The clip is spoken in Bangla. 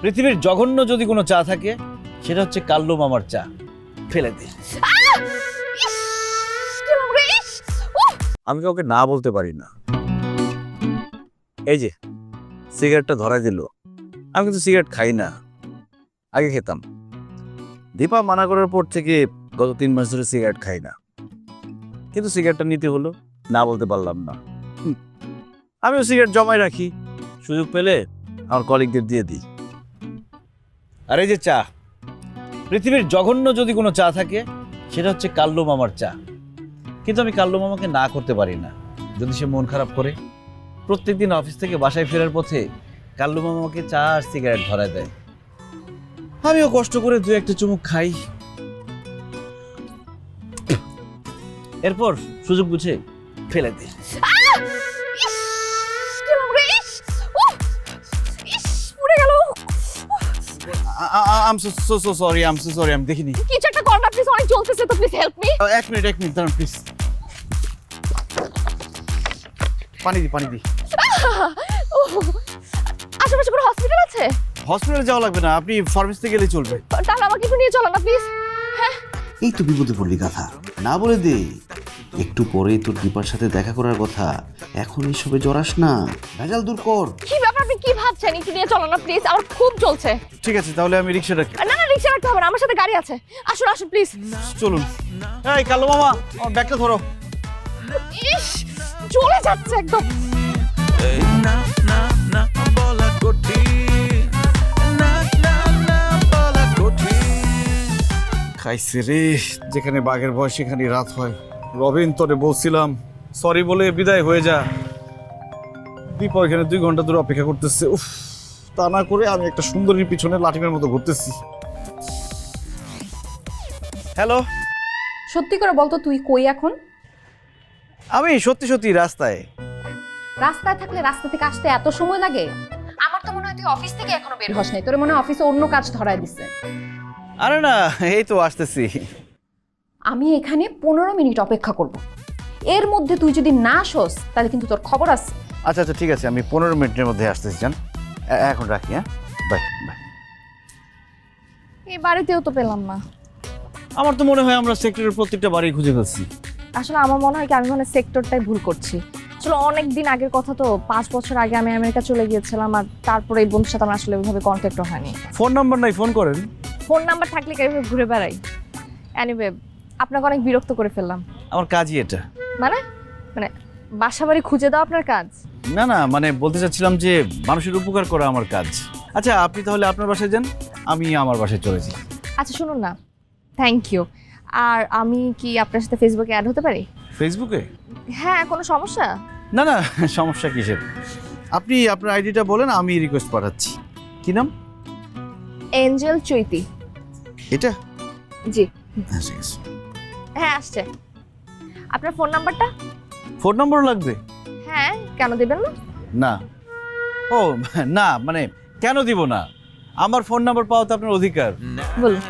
পৃথিবীর জঘন্য যদি কোনো চা থাকে সেটা হচ্ছে কাল্লু মামার চা। ফেলে দে। আমি কাউকে না বলতে পারি না। এই যে সিগারেটটা ধরাই দিল। আমি কিন্তু সিগারেট খাই না, আগে খেতাম। দীপা মানা করার পর থেকে গত 3 মাস ধরে সিগারেট খাই না, কিন্তু সিগারেটটা নিতে হলো, না বলতে পারলাম না। আমিও সিগারেট জমাই রাখি, সুযোগ পেলে আমার কলিগদের দিয়ে দিই। আর এই যে চা, পৃথিবীর জঘন্য যদি কোনো চা থাকে সেটা হচ্ছে কাল্লু মামার চা। কিন্তু আমি কাল্লু মামাকে না করতে পারি না। যদি সে মন খারাপ করে, প্রত্যেকদিন অফিস থেকে বাসায় ফেরার পথে কাল্লু মামা আমাকে চা আর সিগারেট ধরায় দেয়। আমিও কষ্ট করে 2-1টা চুমুক খাই, এরপর সুযোগ বুঝে ফেলে দিই। I'm so sorry. আমি দেখিনি। কিছু একটা কর না প্লিজ, অনেক জ্বলতেছে তো, প্লিজ হেল্প মি। এক মিনিট দাঁড়ান প্লিজ। পানি দি। আশেপাশে কোনো হসপিটাল আছে? হসপিটালে যাওয়া লাগবে না, আপনি ফার্মেসিতে গেলে চলবে। তাহলে আমাকে একটু নিয়ে চলো না প্লিজ। হ্যাঁ, এই তো বিপদে পড়লি কথা, না বলে দে। একটু পরেই তোর দীপার সাথে দেখা করার কথা, এখন এসবে জড়াস না, ভেজাল দূর কর। কি ব্যাপার, আপনি কি ভাবছেন? একটু নিয়ে চলো না প্লিজ, আমার খুব চলছে। ঠিক আছে, তাহলে আমি রিক্সা রাখি। না রিক্সা রাখতে হবে না, আমার সাথে গাড়ি আছে। আসুন প্লিজ। চলুন। এই কাল্লু মামা, আমার ব্যাগটা ধরো। ইস, চলে যাচ্ছে একদম। খাইছে রে, যেখানে বাঘের ভয় সেখানে রাত হয়। রবিন তোরে বলছিলাম সরি বলে বিদায় হয়ে যা। দীপা এখানে 2 ঘন্টা ধরে অপেক্ষা করতেছে। উফ, তা না করে আমি একটা সুন্দরীর পিছনে লাঠিমের মতো ঘুরতেছি। হ্যালো, সত্যি করে বলতো তুই কই এখন? আমি সত্যি রাস্তায়। রাস্তায় থাকলে রাস্তা থেকে আসতে এত সময় লাগে? আমার তো মনে হয় তুই অফিস থেকে এখনো বের হস নাই, তোর মনে হয় অফিসে অন্য কাজ ধরায় দিছে। আরে না, এই তো আসতেছি। আমি এখানে 15 মিনিট অপেক্ষা করব, এর মধ্যে তুই যদি না আসস তাহলে কিন্তু তোর খবর আছে। আচ্ছা ঠিক আছে, আমি 15 মিনিটের মধ্যে আসতেছি। জান, এখন রাখি। হ্যাঁ, বাই। এই বাড়িতেও তো পেলাম না। আমার তো মনে হয় আমরা সেক্টরের প্রত্যেকটা বাড়ি খুঁজে ফেলছি। আসলে আমার মনে হয় কি, আমি মানে সেক্টরটাই ভুল করছি। আসলে অনেক দিন আগের কথা তো, 5 বছর আগে আমি আমেরিকা চলে গিয়েছিলাম, আর তারপরে এই বন্ধুর সাথে আমার আসলে ওইভাবে কন্ট্যাক্টও হয়নি। ফোন নাম্বার নাই, ফোন করেন। ফোন নাম্বার থাকলে কিভাবে ঘুরে বেড়াই? এনিওয়ে, আপনাকে অনেক বিরক্ত করে ফেললাম। আমার কাজই এটা। মানে বাসা বাড়ি খুঁজে দাও আপনার কাজ? না, মানে বলতে চাচ্ছিলাম যে মানুষের উপকার করা আমার কাজ। আচ্ছা, আপনি তাহলে আপনার বাসায় যান, আমি আমার বাসায় চলে যাই। আচ্ছা শুনুন না, থ্যাংক ইউ। আর আমি কি আপনার সাথে ফেসবুকে অ্যাড হতে পারি? ফেসবুকে? হ্যাঁ, কোনো সমস্যা? না, সমস্যা কিসের? আপনি আপনার আইডিটা বলেন, আমি রিকোয়েস্ট পাঠাচ্ছি। কি নাম? এঞ্জেল চৈতি। এটা? জি। হ্যাঁ, ঠিক আছে। হ্যাঁ, আসছে। আপনার ফোন নাম্বারটা? ফোন নম্বর লাগবে? হ্যাঁ, কেন দেবেন না? না। ও না, মানে কেন দিব না? আমার ফোন নাম্বার পাওয়া তো আপনার অধিকার। বলুন।